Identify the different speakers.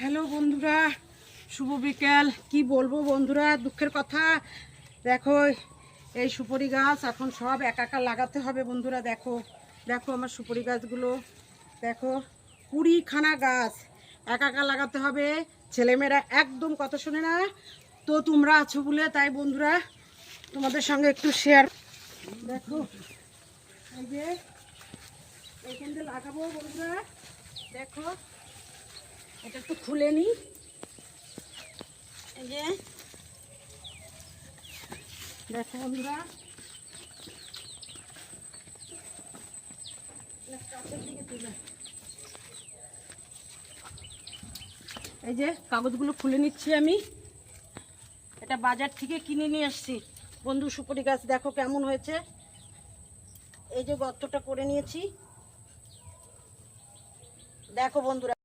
Speaker 1: Hello বন্ধুরা, শুভ বিকেল। কি বলবো বন্ধুরা, দুঃখের কথা। দেখো এই সুপারি গাছ এখন সব একা লাগাতে হবে বন্ধুরা। দেখো দেখো আমার সুপারি গাছগুলো, দেখো 20খানা গাছ একা লাগাতে হবে। ছেলেমেয়েরা একদম কথা শোনে না, তো তোমরা আছো বলে তাই বন্ধুরা তোমাদের সঙ্গে একটু শেয়ার। দেখো এই যে এইখান দিয়ে লাগাবো বন্ধুরা। দেখো এটা একটু খুলে নিই। এই যে দেখো বন্ধুরা, এই যে কাগজগুলো খুলে নিচ্ছি আমি। এটা বাজার থেকে কিনে নিয়ে আসছি বন্ধু। সুপারি গাছ দেখো কেমন হয়েছে। এই যে গর্তটা করে নিয়েছি, দেখো বন্ধুরা।